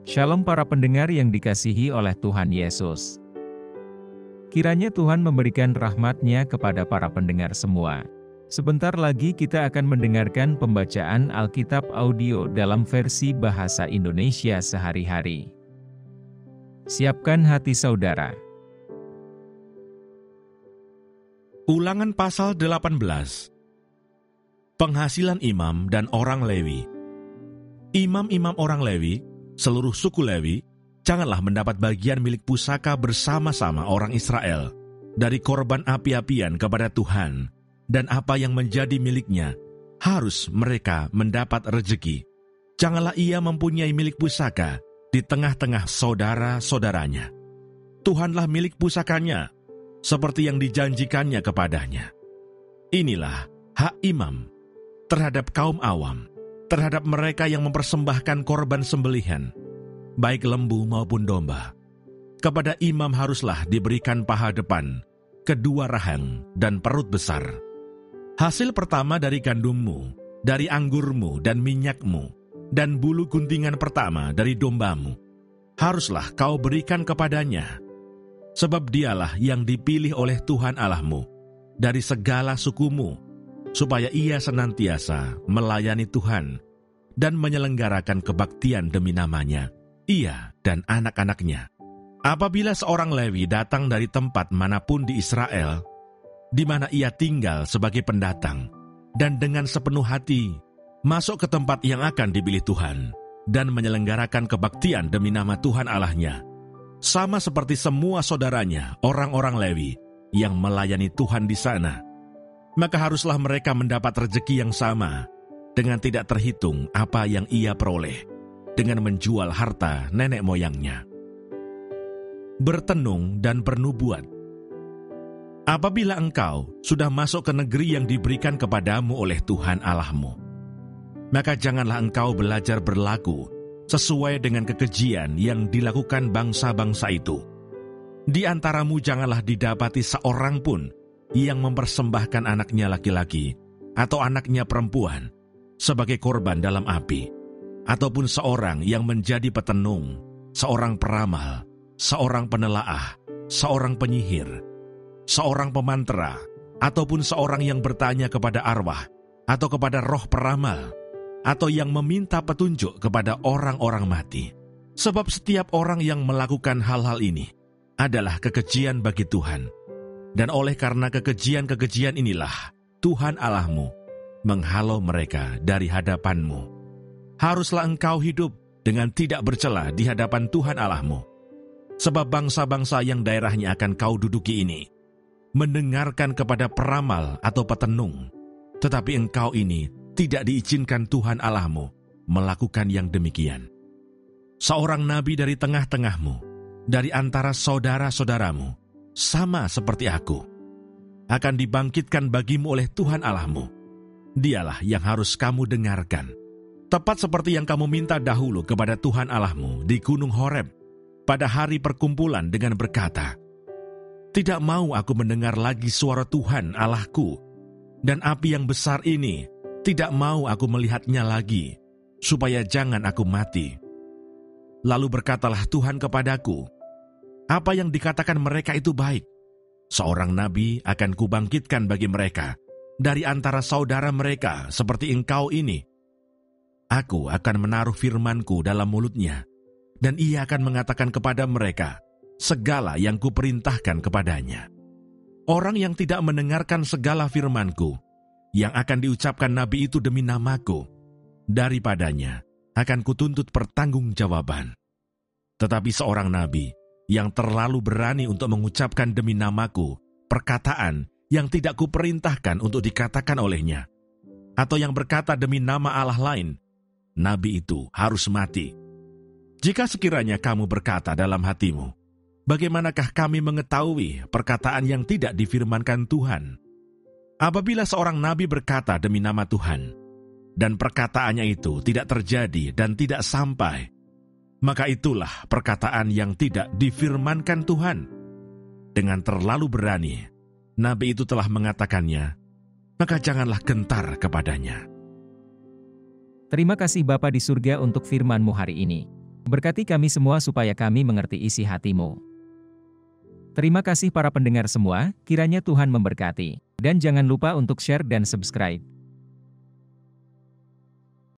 Shalom para pendengar yang dikasihi oleh Tuhan Yesus. Kiranya Tuhan memberikan rahmat-Nya kepada para pendengar semua. Sebentar lagi kita akan mendengarkan pembacaan Alkitab audio dalam versi bahasa Indonesia sehari-hari. Siapkan hati saudara. Ulangan pasal 18. Penghasilan imam dan orang Lewi. Imam-imam orang Lewi, seluruh suku Lewi, janganlah mendapat bagian milik pusaka bersama-sama orang Israel dari korban api-apian kepada Tuhan, dan apa yang menjadi miliknya harus mereka mendapat rejeki. Janganlah ia mempunyai milik pusaka di tengah-tengah saudara-saudaranya. Tuhanlah milik pusakanya, seperti yang dijanjikannya kepadanya. Inilah hak imam terhadap kaum awam, terhadap mereka yang mempersembahkan korban sembelihan, baik lembu maupun domba. Kepada imam haruslah diberikan paha depan, kedua rahang, dan perut besar. Hasil pertama dari gandummu, dari anggurmu dan minyakmu, dan bulu guntingan pertama dari dombamu, haruslah kau berikan kepadanya. Sebab dialah yang dipilih oleh Tuhan Allahmu dari segala sukumu, supaya ia senantiasa melayani Tuhan dan menyelenggarakan kebaktian demi namanya, ia dan anak-anaknya. Apabila seorang Lewi datang dari tempat manapun di Israel, di mana ia tinggal sebagai pendatang, dan dengan sepenuh hati masuk ke tempat yang akan dipilih Tuhan, dan menyelenggarakan kebaktian demi nama Tuhan Allahnya, sama seperti semua saudaranya, orang-orang Lewi, yang melayani Tuhan di sana, maka haruslah mereka mendapat rejeki yang sama, dengan tidak terhitung apa yang ia peroleh, dengan menjual harta nenek moyangnya. Bertenung dan bernubuat. Apabila engkau sudah masuk ke negeri yang diberikan kepadamu oleh Tuhan Allahmu, maka janganlah engkau belajar berlaku sesuai dengan kekejian yang dilakukan bangsa-bangsa itu. Di antaramu janganlah didapati seorang pun yang mempersembahkan anaknya laki-laki atau anaknya perempuan sebagai korban dalam api, ataupun seorang yang menjadi petenung, seorang peramal, seorang penelaah, seorang penyihir, seorang pemantera, ataupun seorang yang bertanya kepada arwah atau kepada roh peramal, atau yang meminta petunjuk kepada orang-orang mati. Sebab setiap orang yang melakukan hal-hal ini adalah kekejian bagi Tuhan. Dan oleh karena kekejian-kekejian inilah Tuhan Allahmu menghalau mereka dari hadapanmu. Haruslah engkau hidup dengan tidak bercela di hadapan Tuhan Allahmu. Sebab bangsa-bangsa yang daerahnya akan kau duduki ini mendengarkan kepada peramal atau petenung, tetapi engkau ini tidak diizinkan Tuhan Allahmu melakukan yang demikian. Seorang nabi dari tengah-tengahmu, dari antara saudara-saudaramu, sama seperti aku, akan dibangkitkan bagimu oleh Tuhan Allahmu. Dialah yang harus kamu dengarkan, tepat seperti yang kamu minta dahulu kepada Tuhan Allahmu di Gunung Horeb pada hari perkumpulan dengan berkata, "Tidak mau aku mendengar lagi suara Tuhan Allahku, dan api yang besar ini tidak mau aku melihatnya lagi, supaya jangan aku mati." Lalu berkatalah Tuhan kepadaku, "Apa yang dikatakan mereka itu baik. Seorang nabi akan kubangkitkan bagi mereka dari antara saudara mereka seperti engkau ini. Aku akan menaruh firmanku dalam mulutnya, dan ia akan mengatakan kepada mereka segala yang kuperintahkan kepadanya. Orang yang tidak mendengarkan segala firmanku yang akan diucapkan nabi itu demi namaku, daripadanya akan kutuntut pertanggungjawaban. Tetapi seorang nabi yang terlalu berani untuk mengucapkan demi namaku perkataan yang tidak kuperintahkan untuk dikatakan olehnya, atau yang berkata demi nama Allah lain, nabi itu harus mati. Jika sekiranya kamu berkata dalam hatimu, bagaimanakah kami mengetahui perkataan yang tidak difirmankan Tuhan? Apabila seorang nabi berkata demi nama Tuhan, dan perkataannya itu tidak terjadi dan tidak sampai, maka itulah perkataan yang tidak difirmankan Tuhan. Dengan terlalu berani, nabi itu telah mengatakannya, maka janganlah gentar kepadanya. Terima kasih Bapa di surga untuk firman-Mu hari ini. Berkati kami semua supaya kami mengerti isi hati-Mu. Terima kasih para pendengar semua, kiranya Tuhan memberkati. Dan jangan lupa untuk share dan subscribe.